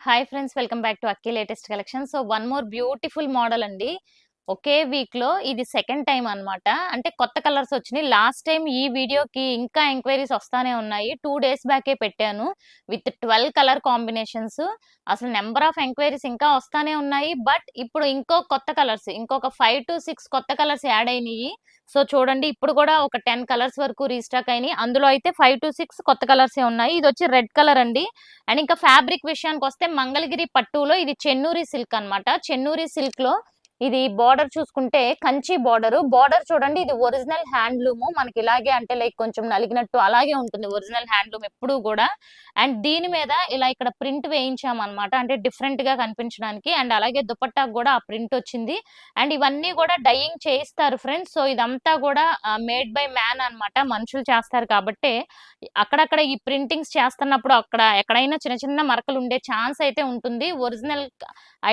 Hi friends, welcome back to Akki latest collection. So one more beautiful model అండి. ఒకే week లో ఇది second time అన్నమాట. అంటే కొత్త కలర్స్ వచ్చినాయి. లాస్ట్ టైం ఈ వీడియోకి ఇంకా ఎంక్వైరీస్ వస్తానే ఉన్నాయి. 2 days బ్యాకే పెట్టాను విత్ 12 కలర్ కాంబినేషన్స్. అసలు నెంబర్ ఆఫ్ ఎంక్వైరీస్ ఇంకా వస్తానే ఉన్నాయి. బట్ ఇప్పుడు కొత్త కలర్స్, ఇంకొక 5 to 6 కొత్త కలర్స్ యాడ్ అయినాయి. సో చూడండి, ఇప్పుడు కూడా ఒక 10 కలర్స్ వరకు రీస్టాక్ అయినాయి. అందులో అయితే 5 to 6 కొత్త కలర్సే ఉన్నాయి. ఇది వచ్చి రెడ్ కలర్ అండి. అండ్ ఇంకా ఫ్యాబ్రిక్ విషయానికి వస్తే మంగళగిరి పట్టులో ఇది చెన్నూరి సిల్క్ అన్నమాట. చెన్నూరి సిల్క్ లో ఇది బార్డర్ చూసుకుంటే కంచి బార్డర్ చూడండి, ఇది ఒరిజినల్ హ్యాండ్లూమ్. మనకి ఇలాగే అంటే లైక్ కొంచెం నలిగినట్టు అలాగే ఉంటుంది ఒరిజినల్ హ్యాండ్లూమ్ ఎప్పుడు కూడా. అండ్ దీని మీద ఇలా ఇక్కడ ప్రింట్ వేయించామన్నమాట, అంటే డిఫరెంట్ గా కనిపించడానికి. అండ్ అలాగే దుపట్టాకు కూడా ఆ ప్రింట్ వచ్చింది. అండ్ ఇవన్నీ కూడా డైయింగ్ చేయిస్తారు ఫ్రెండ్స్. సో ఇదంతా కూడా మేడ్ బై మ్యాన్ అన్నమాట, మనుషులు చేస్తారు కాబట్టి అక్కడక్కడ ఈ ప్రింటింగ్స్ చేస్తున్నప్పుడు అక్కడ ఎక్కడైనా చిన్న చిన్న మరకలు ఉండే ఛాన్స్ అయితే ఉంటుంది. ఒరిజినల్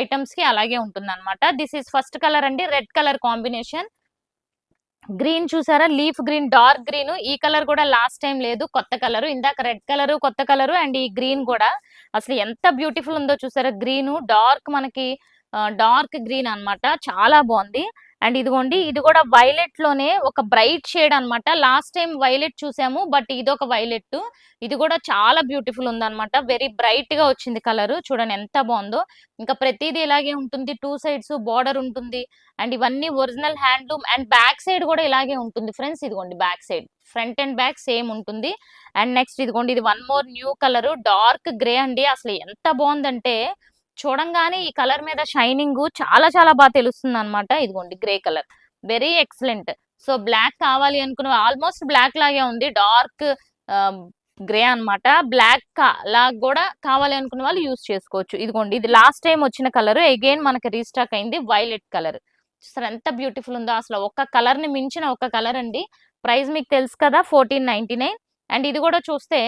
ఐటమ్స్ కి అలాగే ఉంటుంది అనమాట. దిస్ ఈస్ ఫస్ట్ కలర్ అండి, రెడ్ కలర్ కాంబినేషన్. గ్రీన్ చూసారా, లీఫ్ గ్రీన్, డార్క్ గ్రీన్. ఈ కలర్ కూడా లాస్ట్ టైం లేదు, కొత్త కలర్. ఇందాక రెడ్ కలర్ కొత్త కలర్, అండ్ ఈ గ్రీన్ కూడా అసలు ఎంత బ్యూటిఫుల్ ఉందో చూసారా. గ్రీన్ డార్క్, మనకి డార్క్ గ్రీన్ అన్నమాట, చాలా బాగుంది. అండ్ ఇదిగోండి, ఇది కూడా వైలెట్ లోనే ఒక బ్రైట్ షేడ్ అన్నమాట. లాస్ట్ టైం వైలెట్ చూసాము, బట్ ఇది ఒక వైలెట్. ఇది కూడా చాలా బ్యూటిఫుల్ ఉందన్నమాట. వెరీ బ్రైట్ గా వచ్చింది కలర్. చూడండి ఎంత బాగుందో. ఇంకా ప్రతిదీ ఇలాగే ఉంటుంది, 2 sides బార్డర్ ఉంటుంది. అండ్ ఇవన్నీ original handloom. And back side కూడా ఇలాగే ఉంటుంది ఫ్రెండ్స్. ఇదిగోండి back side, front and back same ఉంటుంది. అండ్ నెక్స్ట్ ఇదిగోండి, ఇది one more new colour, dark grey అండి. అసలు ఎంత బాగుందంటే చూడంగానే ఈ కలర్ మీద షైనింగ్ చాలా చాలా బాగా తెలుస్తుంది అనమాట. ఇదిగోండి grey colour, very excellent. So black కావాలి అనుకున్న, ఆల్మోస్ట్ బ్లాక్ లాగే ఉంది, డార్క్ గ్రే అన్నమాట. బ్లాక్ లాగా కూడా కావాలి అనుకున్న వాళ్ళు యూజ్ చేసుకోవచ్చు. ఇదిగోండి, ఇది లాస్ట్ టైం వచ్చిన కలర్, అగైన్ మనకి రీస్టాక్ అయింది, వైలెట్ కలర్. చూసారు ఎంత బ్యూటిఫుల్ ఉందో. అసలు ఒక్క కలర్ ని మించిన ఒక కలర్ అండి. ప్రైస్ మీకు తెలుసు కదా, 1499. అండ్ ఇది కూడా చూస్తే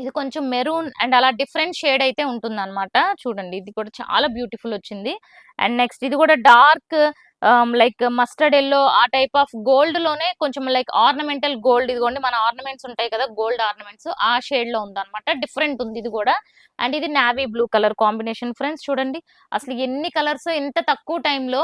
ఇది కొంచెం మెరూన్ అండ్ అలా డిఫరెంట్ షేడ్ అయితే ఉంటుంది అనమాట. చూడండి, ఇది కూడా చాలా బ్యూటిఫుల్ వచ్చింది. అండ్ నెక్స్ట్ ఇది కూడా డార్క్ లైక్ మస్టర్డ్ ఎల్లో, ఆ టైప్ ఆఫ్ గోల్డ్ లోనే కొంచెం లైక్ ఆర్నమెంటల్ గోల్డ్. ఇదిగోండి మన ఆర్నమెంట్స్ ఉంటాయి కదా, గోల్డ్ ఆర్నమెంట్స్, ఆ షేడ్ లో ఉందన్నమాట. డిఫరెంట్ ఉంది ఇది కూడా. అండ్ ఇది navy blue colour combination friends. చూడండి అసలు ఎన్ని కలర్స్ ఇంత తక్కువ టైంలో.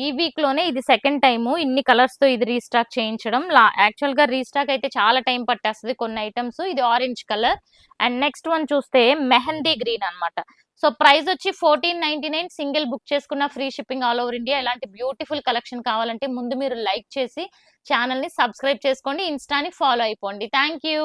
ఈ వీక్ లోనే ఇది సెకండ్ టైము ఇన్ని కలర్స్ తో ఇది రీస్టాక్ చేయించడం. యాక్చువల్ గా రీస్టాక్ అయితే చాలా టైం పట్టేస్తుంది కొన్ని ఐటమ్స్. ఇది orange colour. And next one చూస్తే మెహందీ గ్రీన్ అన్నమాట. సో ప్రైస్ వచ్చి 1499. సింగిల్ బుక్ చేసుకున్న free shipping all over India. ఇలాంటి బ్యూటిఫుల్ కలెక్షన్ కావాలంటే ముందు మీరు లైక్ చేసి ఛానల్ ని సబ్స్క్రైబ్ చేసుకోండి, ఇన్స్టాని ఫాలో అయిపోండి. Thank you.